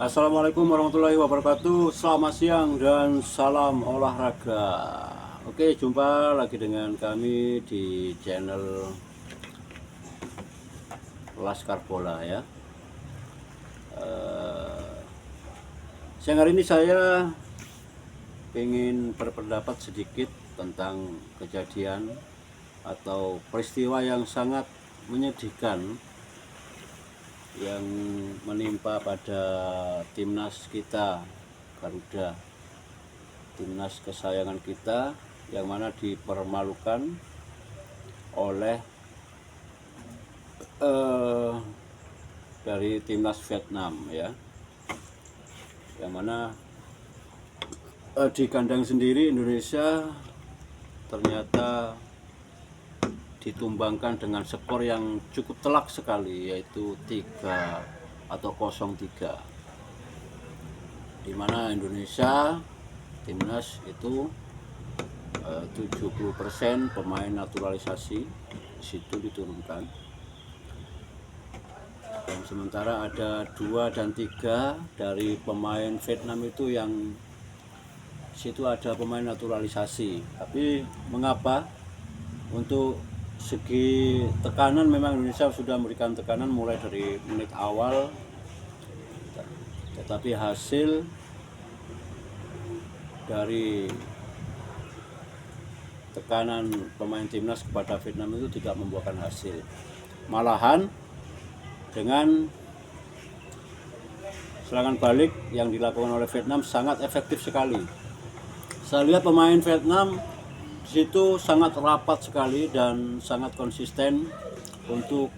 Assalamualaikum warahmatullahi wabarakatuh. Selamat siang dan salam olahraga. Oke, jumpa lagi dengan kami di channel Laskar Bola ya. Siang hari ini saya ingin berpendapat sedikit tentang kejadian atau peristiwa yang sangat menyedihkan yang menimpa pada timnas kita Garuda, timnas kesayangan kita, yang mana dipermalukan oleh dari timnas Vietnam ya, yang mana di kandang sendiri Indonesia ternyata ditumbangkan dengan skor yang cukup telak sekali, yaitu 3 atau 0-3, di mana Indonesia timnas itu 70% pemain naturalisasi di situ diturunkan, dan sementara ada 2 dan 3 dari pemain Vietnam itu yang situ ada pemain naturalisasi. Tapi mengapa untuk segi tekanan memang Indonesia sudah memberikan tekanan mulai dari menit awal, tetapi hasil dari tekanan pemain timnas kepada Vietnam itu tidak membuahkan hasil. Malahan dengan serangan balik yang dilakukan oleh Vietnam sangat efektif sekali. Saya lihat pemain Vietnam di situ sangat rapat sekali dan sangat konsisten untuk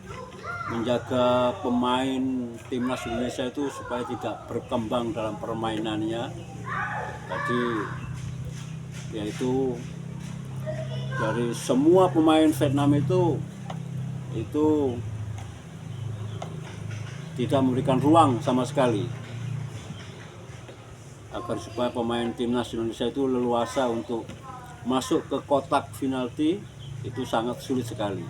menjaga pemain timnas Indonesia itu supaya tidak berkembang dalam permainannya. Jadi yaitu dari semua pemain Vietnam itu tidak memberikan ruang sama sekali agar supaya pemain timnas Indonesia itu leluasa untuk masuk ke kotak penalti. Itu sangat sulit sekali,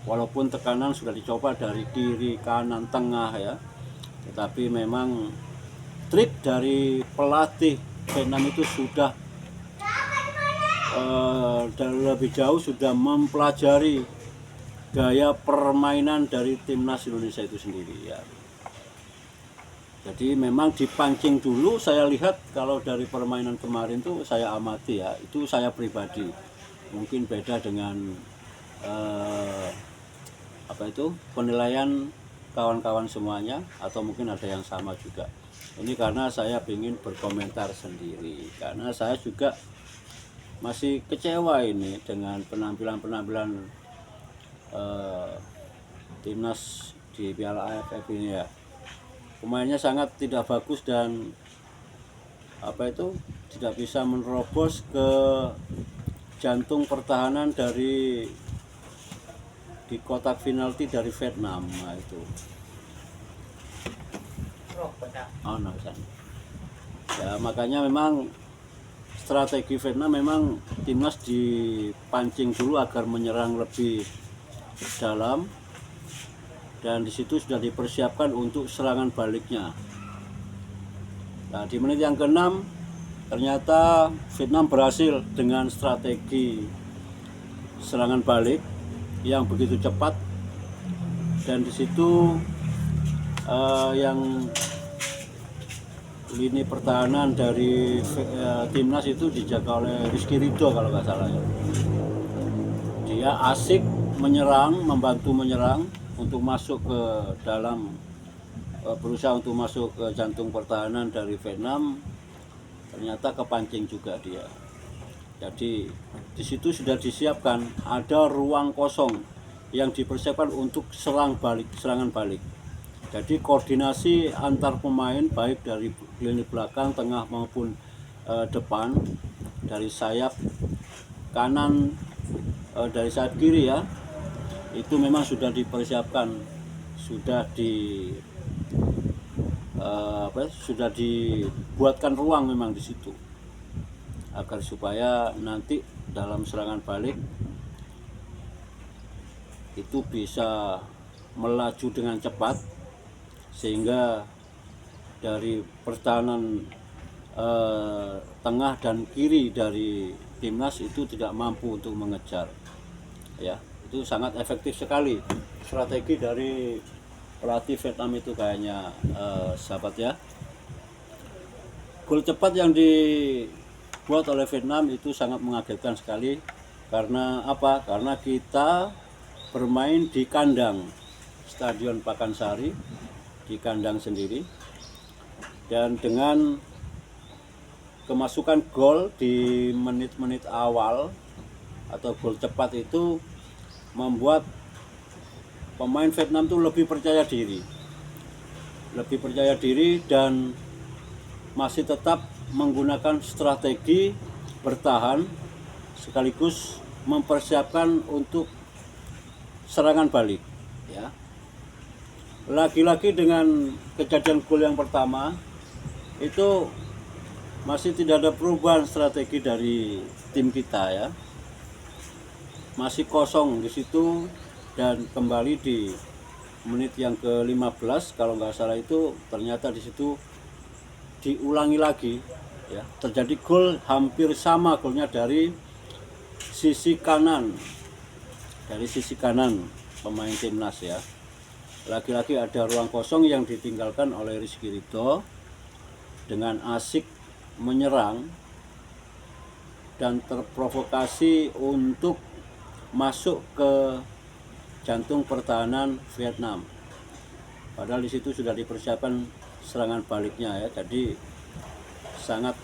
walaupun tekanan sudah dicoba dari kiri, kanan, tengah ya, tetapi memang trik dari pelatih Vietnam itu sudah lebih jauh sudah mempelajari gaya permainan dari timnas Indonesia itu sendiri ya. Jadi memang dipancing dulu. Saya lihat kalau dari permainan kemarin tuh saya amati ya, itu saya pribadi mungkin beda dengan penilaian kawan-kawan semuanya, atau mungkin ada yang sama juga. Ini karena saya ingin berkomentar sendiri, karena saya juga masih kecewa ini dengan penampilan timnas di Piala AFF ini ya. Pemainnya sangat tidak bagus dan tidak bisa menerobos ke jantung pertahanan di kotak penalti dari Vietnam. Nah, itu. Ya, makanya memang strategi Vietnam memang timnas dipancing dulu agar menyerang lebih dalam, dan di situ sudah dipersiapkan untuk serangan baliknya. Nah, di menit yang ke-6 ternyata Vietnam berhasil dengan strategi serangan balik yang begitu cepat, dan di situ yang lini pertahanan dari timnas itu dijaga oleh Rizky Ridho kalau nggak salah ya. Dia asik menyerang, membantu menyerang untuk masuk ke dalam, berusaha untuk masuk ke jantung pertahanan dari Vietnam. Ternyata kepancing juga dia. Jadi di situ sudah disiapkan ada ruang kosong yang dipersiapkan untuk serangan balik. Jadi koordinasi antar pemain baik dari lini belakang, tengah maupun depan, dari sayap kanan, dari sayap kiri ya, itu memang sudah dipersiapkan, sudah dibuatkan ruang memang di situ agar supaya nanti dalam serangan balik itu bisa melaju dengan cepat, sehingga dari pertahanan tengah dan kiri dari timnas itu tidak mampu untuk mengejar, ya. Itu sangat efektif sekali strategi dari pelatih Vietnam itu kayaknya, sahabat ya. Gol cepat yang dibuat oleh Vietnam itu sangat mengagetkan sekali. Karena apa? Karena kita bermain di kandang Stadion Pakansari, di kandang sendiri, dan dengan kemasukan gol di menit-menit awal atau gol cepat itu membuat pemain Vietnam itu lebih percaya diri dan masih tetap menggunakan strategi bertahan sekaligus mempersiapkan untuk serangan balik, ya. Lagi-lagi dengan kejadian gol yang pertama itu masih tidak ada perubahan strategi dari tim kita, ya. Masih kosong di situ, dan kembali di menit yang ke-15 kalau nggak salah itu ternyata di situ diulangi lagi, ya. Terjadi gol hampir sama golnya dari sisi kanan pemain timnas, ya. Lagi-lagi ada ruang kosong yang ditinggalkan oleh Rizky Ridho dengan asik menyerang dan terprovokasi untuk masuk ke jantung pertahanan Vietnam. Padahal di situ sudah dipersiapkan serangan baliknya, ya. Jadi sangat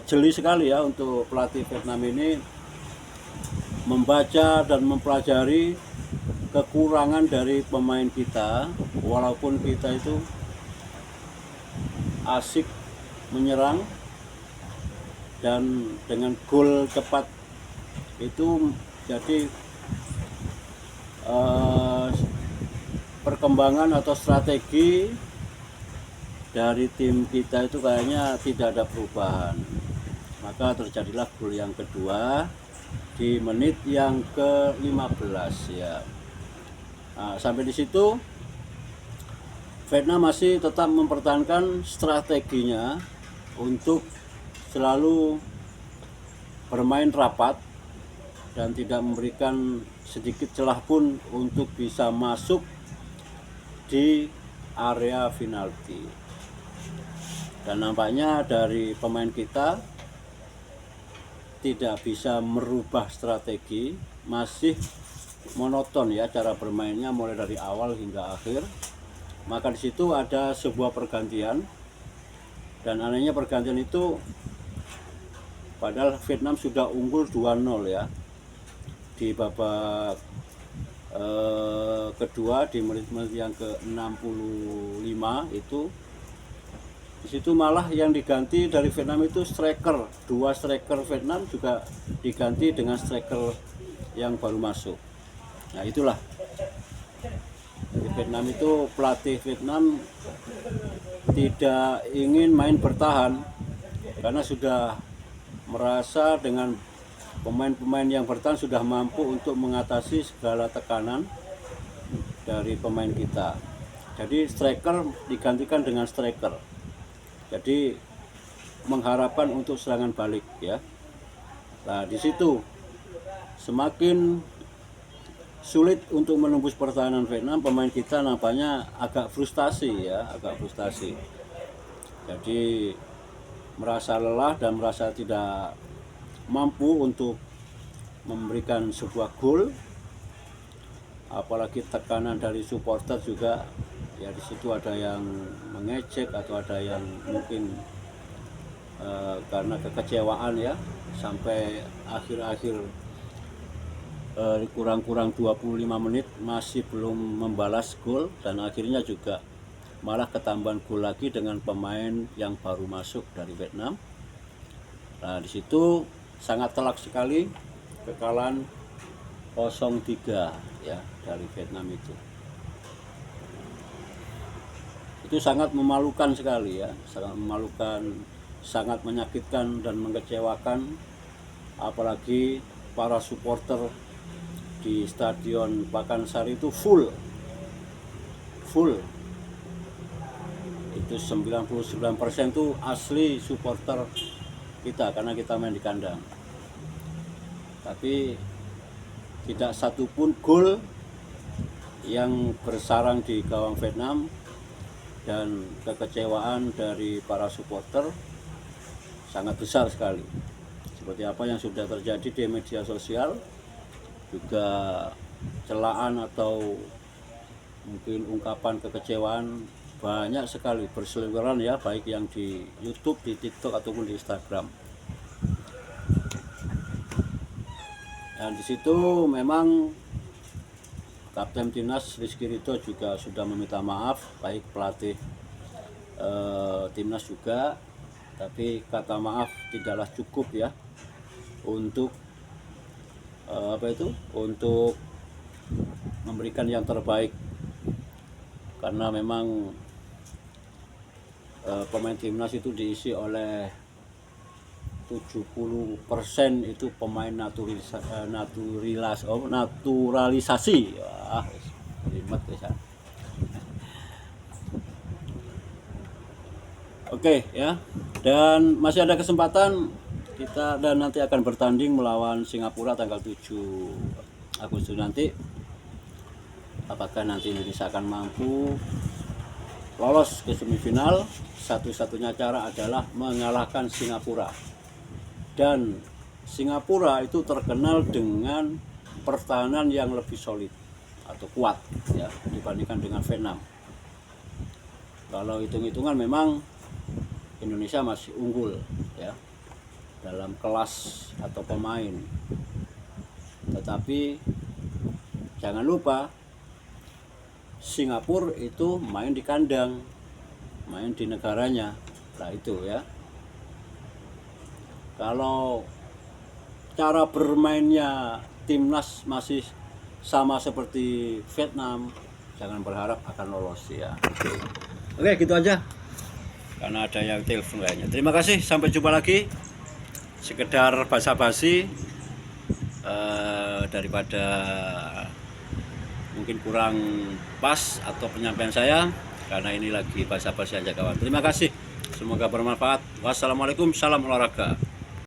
jeli sekali ya untuk pelatih Vietnam ini membaca dan mempelajari kekurangan dari pemain kita. Walaupun kita itu asik menyerang dan dengan gol cepat itu jadi perkembangan atau strategi dari tim kita itu kayaknya tidak ada perubahan. Maka terjadilah gol yang kedua di menit yang ke-15, ya. Nah, sampai di situ Vietnam masih tetap mempertahankan strateginya untuk selalu bermain rapat dan tidak memberikan sedikit celah pun untuk bisa masuk di area penalti. Dan nampaknya dari pemain kita tidak bisa merubah strategi, masih monoton ya cara bermainnya mulai dari awal hingga akhir. Maka di situ ada sebuah pergantian, dan anehnya pergantian itu padahal Vietnam sudah unggul 2-0 ya di babak kedua di menit-menit yang ke-65 itu. Di situ malah yang diganti dari Vietnam itu striker, dua striker Vietnam juga diganti dengan striker yang baru masuk. Nah itulah, di Vietnam itu pelatih Vietnam tidak ingin main bertahan karena sudah merasa dengan pemain-pemain yang bertahan sudah mampu untuk mengatasi segala tekanan dari pemain kita. Jadi striker digantikan dengan striker. Jadi mengharapkan untuk serangan balik ya. Nah, di situ semakin sulit untuk menembus pertahanan Vietnam, pemain kita nampaknya agak frustasi ya, agak frustasi. Jadi merasa lelah dan merasa tidak mampu untuk memberikan sebuah gol. Apalagi tekanan dari supporter juga. Ya di situ ada yang mengejek atau ada yang mungkin karena kekecewaan ya, sampai akhir-akhir kurang-kurang 25 menit masih belum membalas gol, dan akhirnya juga malah ketambahan gol lagi dengan pemain yang baru masuk dari Vietnam. Nah di situ sangat telak sekali kekalahan 0-3 ya dari Vietnam itu. Itu sangat memalukan sekali ya, sangat memalukan, sangat menyakitkan dan mengecewakan. Apalagi para supporter di Stadion Pakansari itu full. itu 99% itu asli supporter kita karena kita main di kandang. Tapi tidak satupun gol yang bersarang di gawang Vietnam, dan kekecewaan dari para supporter sangat besar sekali. Seperti apa yang sudah terjadi di media sosial, juga celaan atau mungkin ungkapan kekecewaan banyak sekali berseliweran ya, baik yang di YouTube, di TikTok ataupun di Instagram. Dan di situ memang Kapten Timnas Rizky Ridho juga sudah meminta maaf, baik pelatih Timnas juga, tapi kata maaf tidaklah cukup ya untuk untuk memberikan yang terbaik, karena memang pemain Timnas itu diisi oleh 70% itu pemain naturalisasi. Wah, ribet ya. Oke ya, dan masih ada kesempatan kita dan nanti akan bertanding melawan Singapura tanggal 7 Agustus nanti. Apakah nanti Indonesia akan mampu lolos ke semifinal? Satu-satunya cara adalah mengalahkan Singapura. Dan Singapura itu terkenal dengan pertahanan yang lebih solid atau kuat ya dibandingkan dengan Vietnam. Kalau hitung-hitungan memang Indonesia masih unggul ya dalam kelas atau pemain. Tetapi jangan lupa Singapura itu main di kandang, main di negaranya. Nah itu ya. Kalau cara bermainnya Timnas masih sama seperti Vietnam, jangan berharap akan lolos ya. Oke, gitu aja. Karena ada yang telepon kayaknya. Terima kasih, sampai jumpa lagi. Sekedar basa-basi daripada mungkin kurang pas atau penyampaian saya, karena ini lagi basa-basi aja kawan. Terima kasih. Semoga bermanfaat. Wassalamualaikum, salam olahraga.